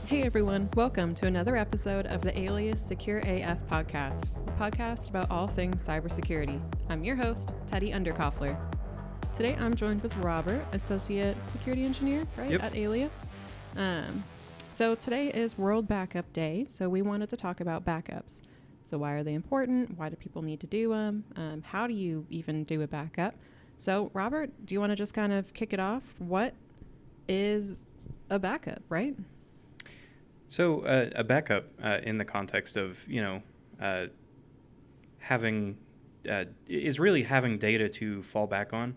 Hey everyone, welcome to another episode of the Alias Secure AF podcast, a podcast about all things cybersecurity. I'm your host, Teddy Underkoffler. Today I'm joined with Robert, Associate Security Engineer, right, Yep. at Alias. So today is World Backup Day, so we wanted to talk about backups. So why are they important? Why do people need to do them? How do you even do a backup? So Robert, do you want to just kind of kick it off? What is a backup, right? So a backup in the context of, having is really having data to fall back on.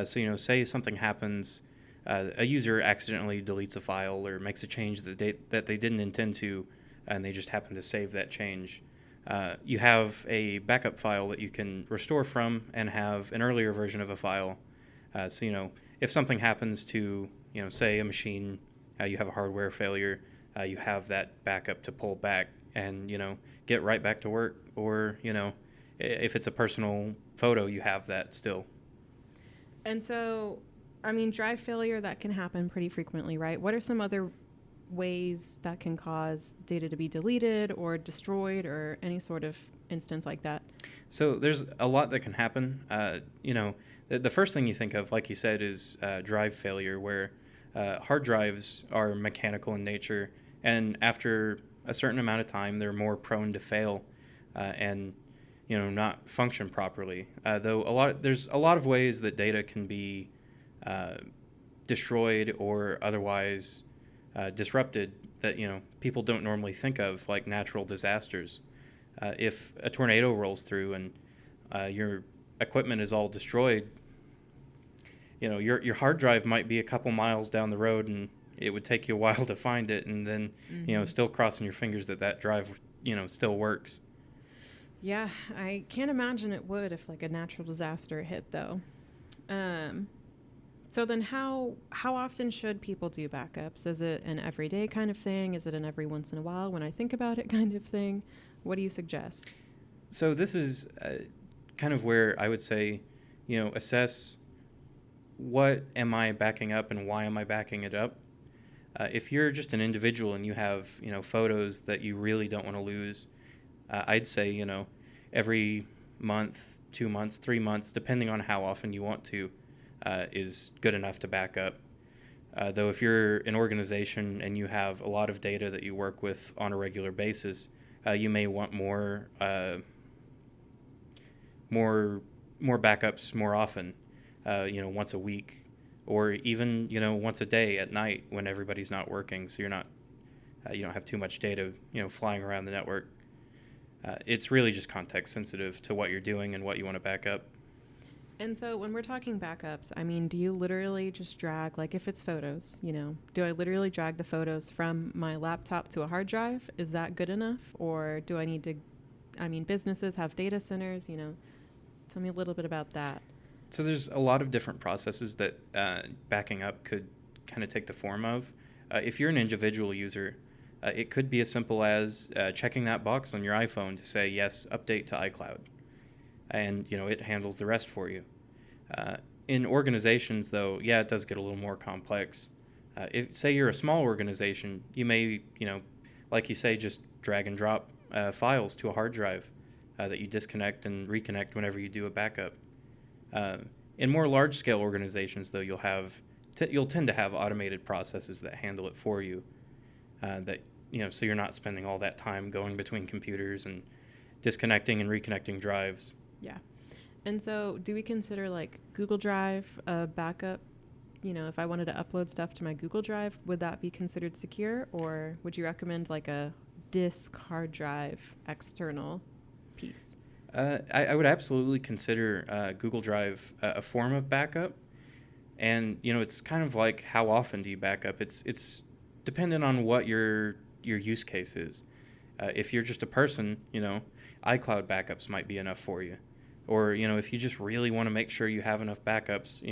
Say something happens, a user accidentally deletes a file or makes a change that they didn't intend to, and they just happen to save that change. You have a backup file that you can restore from and have an earlier version of a file. If something happens to, say a machine, you have a hardware failure, you have that backup to pull back and, get right back to work. Or, if it's a personal photo, you have that still. And so, drive failure, that can happen pretty frequently, right? What are some other ways that can cause data to be deleted or destroyed or any sort of instance like that? So there's a lot that can happen. The first thing you think of, like you said, is drive failure, where hard drives are mechanical in nature, and after a certain amount of time, they're more prone to fail and not function properly. There's a lot of ways that data can be destroyed or otherwise disrupted that people don't normally think of, like natural disasters. If a tornado rolls through and your equipment is all destroyed, your hard drive might be a couple miles down the road, and it would take you a while to find it, and then still crossing your fingers that drive still works. Yeah, I can't imagine it would if like a natural disaster hit though. So then how often should people do backups? Is it an everyday kind of thing? Is it an every once in a while when I think about it kind of thing? What do you suggest? So this is kind of where I would say, assess what am I backing up and why am I backing it up? If you're just an individual and you have, photos that you really don't want to lose, I'd say, every month, 2 months, 3 months, depending on how often you want to, is good enough to back up. Though if you're an organization and you have a lot of data that you work with on a regular basis, you may want more backups more often, once a week, or even once a day at night when everybody's not working, so you're not you don't have too much data flying around the network. It's really just context sensitive to what you're doing and what you want to back up. And so when we're talking backups, do you literally just drag, like if it's photos, do I literally drag the photos from my laptop to a hard drive? Is that good enough? Or do I need to, businesses have data centers, tell me a little bit about that. So there's a lot of different processes that backing up could kind of take the form of. If you're an individual user, it could be as simple as checking that box on your iPhone to say, yes, update to iCloud. And, it handles the rest for you. In organizations, though, it does get a little more complex. If, say, you're a small organization, you may, like you say, just drag and drop files to a hard drive that you disconnect and reconnect whenever you do a backup. In more large-scale organizations, though, you'll tend to have automated processes that handle it for you. So you're not spending all that time going between computers and disconnecting and reconnecting drives. Yeah. And so do we consider like Google Drive a backup? If I wanted to upload stuff to my Google Drive, would that be considered secure? Or would you recommend like a disk hard drive external piece? I would absolutely consider Google Drive a form of backup. And, it's kind of like how often do you back up? It's dependent on what your use case is. If you're just a person, iCloud backups might be enough for you. Or, if you just really want to make sure you have enough backups,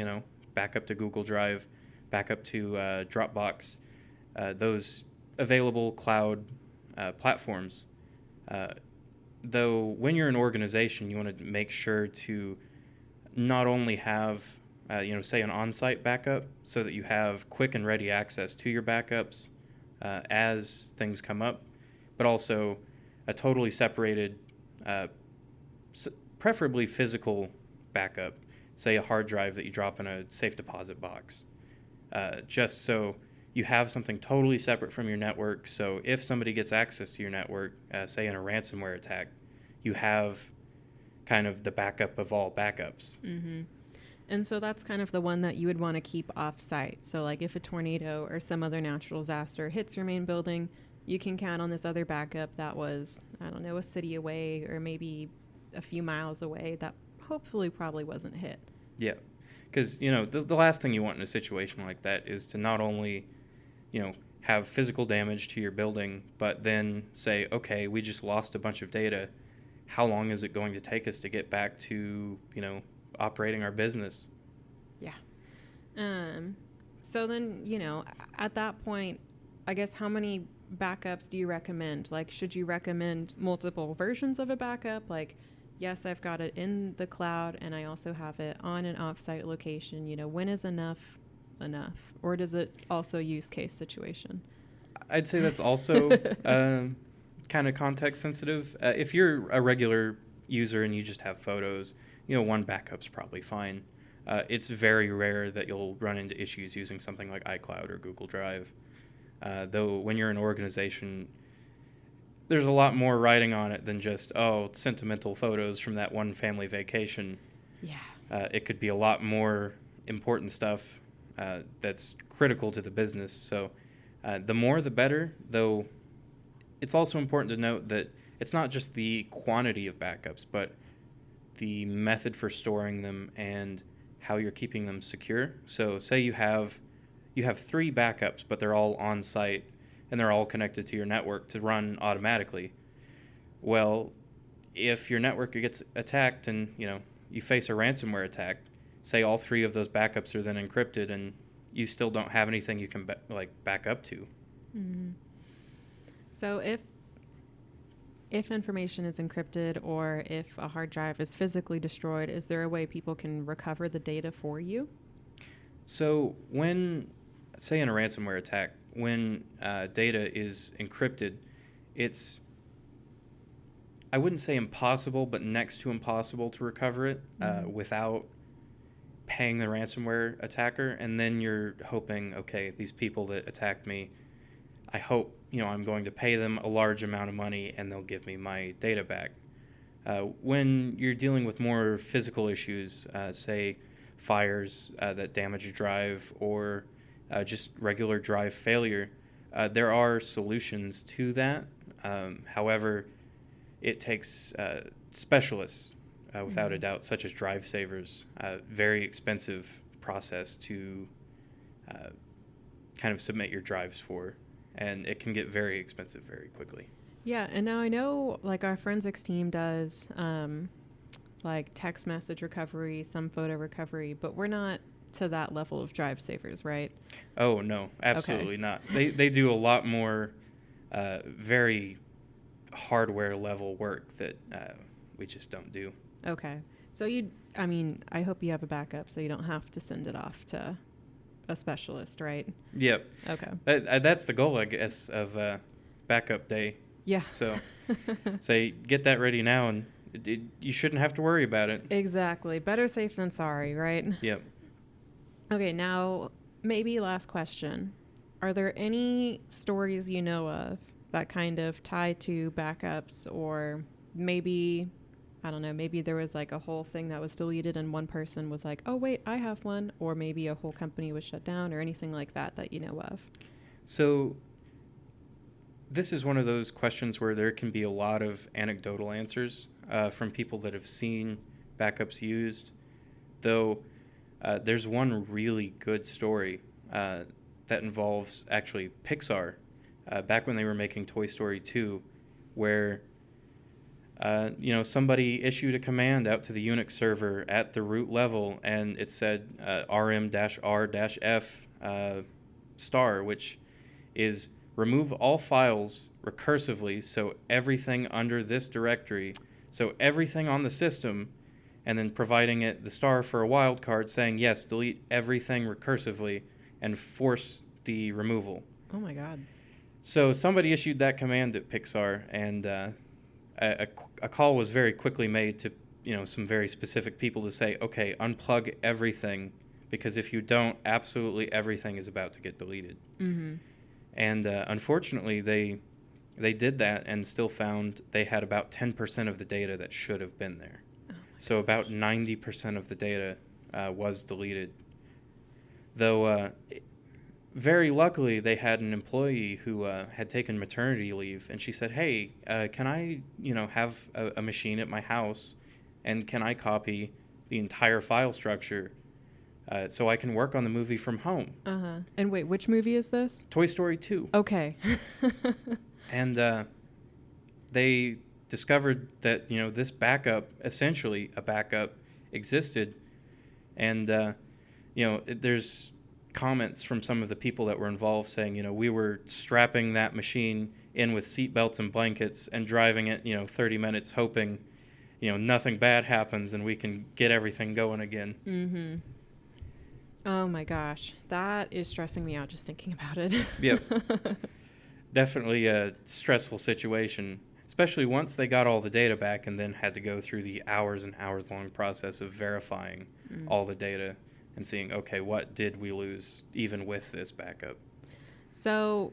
backup to Google Drive, backup to Dropbox, those available cloud platforms. Though when you're an organization, you want to make sure to not only have, say, an on-site backup so that you have quick and ready access to your backups, as things come up, but also a totally separated, preferably physical backup, say a hard drive that you drop in a safe deposit box, just so you have something totally separate from your network. So if somebody gets access to your network, say in a ransomware attack, you have kind of the backup of all backups. Mm-hmm. And so that's kind of the one that you would want to keep off-site. So like if a tornado or some other natural disaster hits your main building, you can count on this other backup that was, I don't know, a city away or maybe a few miles away that hopefully probably wasn't hit. Yeah, because, the last thing you want in a situation like that is to not only, have physical damage to your building, but then say, okay, we just lost a bunch of data. How long is it going to take us to get back to, operating our business? Yeah. So then, at that point, I guess how many backups do you recommend? Like, should you recommend multiple versions of a backup? Like, yes, I've got it in the cloud and I also have it on an offsite location. When is enough? Or does it also use case situation? I'd say that's also kind of context sensitive. If you're a regular user and you just have photos, one backup's probably fine. It's very rare that you'll run into issues using something like iCloud or Google Drive. Though when you're an organization, there's a lot more riding on it than just, sentimental photos from that one family vacation. Yeah. It could be a lot more important stuff that's critical to the business. So the more the better, though it's also important to note that it's not just the quantity of backups, but the method for storing them and how you're keeping them secure. So say you have 3 backups, but they're all on site and they're all connected to your network to run automatically. Well, if your network gets attacked and you face a ransomware attack, say all 3 of those backups are then encrypted and you still don't have anything you can back up to. Mm-hmm. So if information is encrypted or if a hard drive is physically destroyed, is there a way people can recover the data for you? So when, say in a ransomware attack, when data is encrypted, it's, I wouldn't say impossible, but next to impossible to recover it without paying the ransomware attacker. And then you're hoping, okay, these people that attacked me, I hope, I'm going to pay them a large amount of money and they'll give me my data back. When you're dealing with more physical issues, say fires that damage a drive or just regular drive failure, there are solutions to that. However, it takes specialists, without a doubt, such as drive savers. Very expensive process to kind of submit your drives for, and it can get very expensive very quickly. Yeah, and now I know like our forensics team does like text message recovery, some photo recovery, but we're not to that level of drive savers, right? Oh, no, absolutely not. They do a lot more very hardware level work that we just don't do. Okay. So I hope you have a backup so you don't have to send it off to a specialist, right? Yep. Okay. That's the goal, I guess, of backup day. Yeah. So say get that ready now and you shouldn't have to worry about it. Exactly. Better safe than sorry, right? Yep. Okay, now maybe last question. Are there any stories you know of that kind of tie to backups, or maybe, I don't know, maybe there was like a whole thing that was deleted and one person was like, oh wait, I have one, or maybe a whole company was shut down or anything like that you know of? So this is one of those questions where there can be a lot of anecdotal answers from people that have seen backups used, though there's one really good story that involves actually Pixar back when they were making Toy Story 2, where somebody issued a command out to the Unix server at the root level, and it said rm-r-f star, which is remove all files recursively, so everything under this directory, so everything on the system, and then providing it the star for a wildcard saying, yes, delete everything recursively and force the removal. Oh my God. So somebody issued that command at Pixar, and a call was very quickly made to some very specific people to say, okay, unplug everything, because if you don't, absolutely everything is about to get deleted. Mm-hmm. And unfortunately, they did that and still found they had about 10% of the data that should have been there. So about 90% of the data was deleted. Though very luckily, they had an employee who had taken maternity leave, and she said, hey, can I have a machine at my house, and can I copy the entire file structure so I can work on the movie from home? Uh-huh. And wait, which movie is this? Toy Story 2. Okay. And they discovered that this backup, essentially a backup, existed, and there's comments from some of the people that were involved saying we were strapping that machine in with seat belts and blankets and driving it 30 minutes hoping nothing bad happens and we can get everything going again. Mm-hmm. Oh my gosh, that is stressing me out just thinking about it. Yep. Definitely a stressful situation, especially once they got all the data back and then had to go through the hours and hours long process of verifying all the data and seeing, okay, what did we lose even with this backup? So,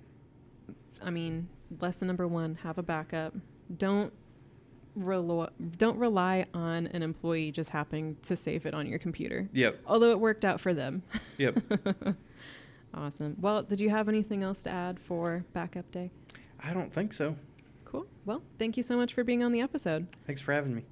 I mean, lesson number 1, have a backup. Don't rely on an employee just happening to save it on your computer. Yep. Although it worked out for them. Yep. Awesome. Well, did you have anything else to add for Backup Day? I don't think so. Cool. Well, thank you so much for being on the episode. Thanks for having me.